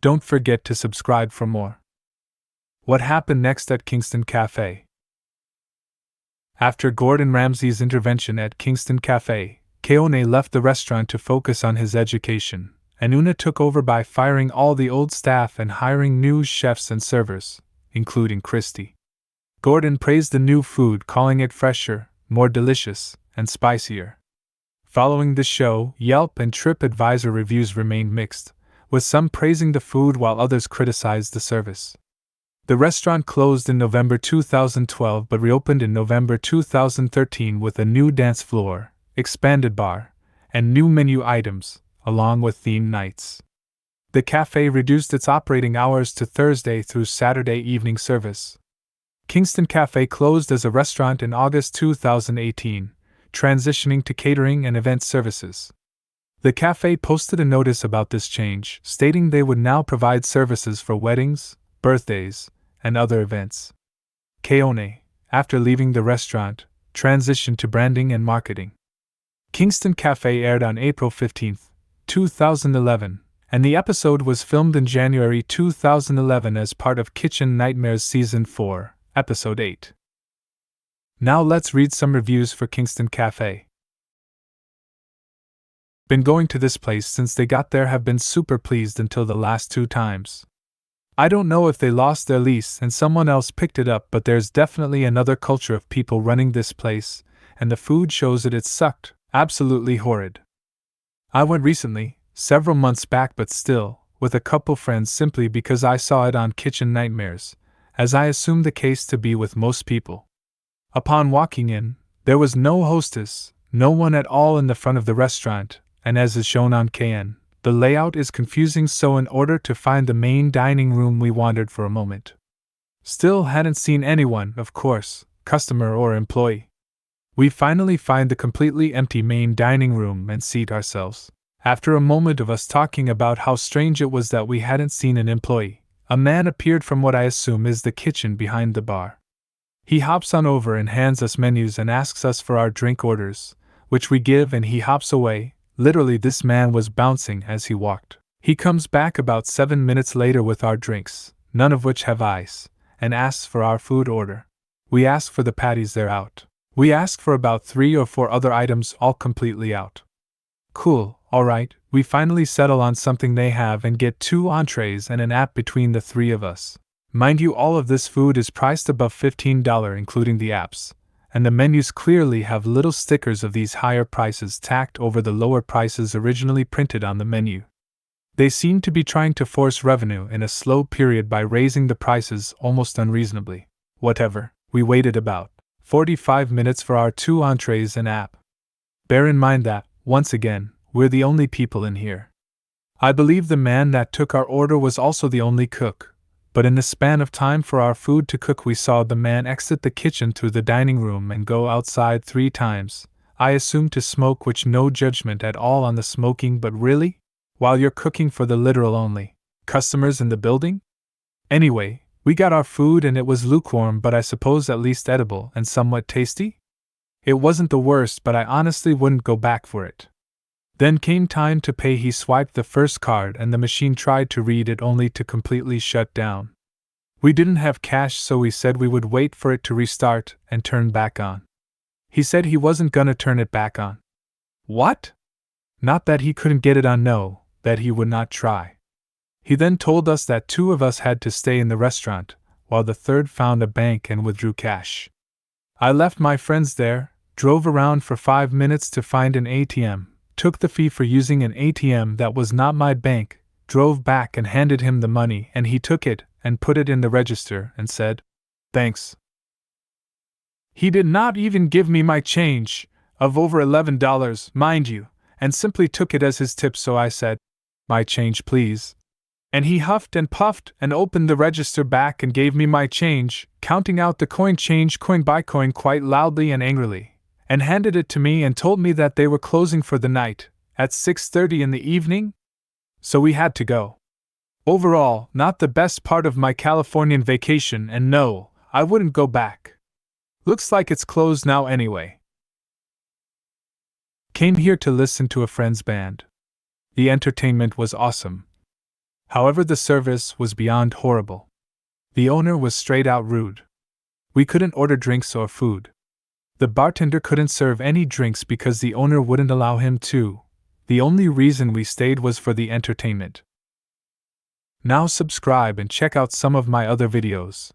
Don't forget to subscribe for more. What happened next at Kingston Cafe? After Gorden Ramsay's intervention at Kingston Cafe, Keone left the restaurant to focus on his education, and Una took over by firing all the old staff and hiring new chefs and servers, including Christy. Gorden praised the new food, calling it fresher, more delicious, and spicier. Following the show, Yelp and TripAdvisor reviews remained mixed, with some praising the food while others criticized the service. The restaurant closed in November 2012 but reopened in November 2013 with a new dance floor, expanded bar, and new menu items, along with themed nights. The cafe reduced its operating hours to Thursday through Saturday evening service. Kingston Cafe closed as a restaurant in August 2018, transitioning to catering and event services. The cafe posted a notice about this change, stating they would now provide services for weddings, birthdays, and other events. Keone, after leaving the restaurant, transitioned to branding and marketing. Kingston Cafe aired on April 15, 2011, and the episode was filmed in January 2011 as part of Kitchen Nightmares Season 4, Episode 8. Now let's read some reviews for Kingston Cafe. Been going to this place since they got there, have been super pleased until the last 2 times. I don't know if they lost their lease and someone else picked it up, but there's definitely another culture of people running this place, and the food shows it sucked, absolutely horrid. I went recently, several months back, but still, with a couple friends simply because I saw it on Kitchen Nightmares, as I assumed the case to be with most people. Upon walking in, there was no hostess, no one at all in the front of the restaurant, and as is shown on KN, the layout is confusing, so in order to find the main dining room we wandered for a moment. Still hadn't seen anyone, of course, customer or employee. We finally find the completely empty main dining room and seat ourselves. After a moment of us talking about how strange it was that we hadn't seen an employee, a man appeared from what I assume is the kitchen behind the bar. He hops on over and hands us menus and asks us for our drink orders, which we give, and he hops away. Literally, this man was bouncing as he walked. He comes back about 7 minutes later with our drinks, none of which have ice, and asks for our food order. We ask for the patties, they're out. We ask for about 3 or 4 other items, all completely out. Cool, alright, we finally settle on something they have and get 2 entrees and an app between the 3 of us. Mind you, all of this food is priced above $15 including the apps, and the menus clearly have little stickers of these higher prices tacked over the lower prices originally printed on the menu. They seem to be trying to force revenue in a slow period by raising the prices almost unreasonably. Whatever, we waited about 45 minutes for our 2 entrees and app. Bear in mind that, once again, we're the only people in here. I believe the man that took our order was also the only cook, but in the span of time for our food to cook, we saw the man exit the kitchen through the dining room and go outside 3 times, I assume to smoke, which no judgment at all on the smoking, but really? While you're cooking for the literal only customers in the building? Anyway, we got our food and it was lukewarm, but I suppose at least edible and somewhat tasty? It wasn't the worst, but I honestly wouldn't go back for it. Then came time to pay. He swiped the first card and the machine tried to read it only to completely shut down. We didn't have cash, so we said we would wait for it to restart and turn back on. He said he wasn't gonna turn it back on. What? Not that he couldn't get it on, no, that he would not try. He then told us that 2 of us had to stay in the restaurant, while the 3rd found a bank and withdrew cash. I left my friends there, drove around for 5 minutes to find an ATM, took the fee for using an ATM that was not my bank, drove back and handed him the money, and he took it and put it in the register and said, "Thanks." He did not even give me my change, of over $11, mind you, and simply took it as his tip, so I said, "My change, please." And he huffed and puffed and opened the register back and gave me my change, counting out the change coin by coin quite loudly and angrily, and handed it to me and told me that they were closing for the night, at 6:30 in the evening? So we had to go. Overall, not the best part of my Californian vacation, and no, I wouldn't go back. Looks like it's closed now anyway. Came here to listen to a friend's band. The entertainment was awesome. However, the service was beyond horrible. The owner was straight out rude. We couldn't order drinks or food. The bartender couldn't serve any drinks because the owner wouldn't allow him to. The only reason we stayed was for the entertainment. Now subscribe and check out some of my other videos.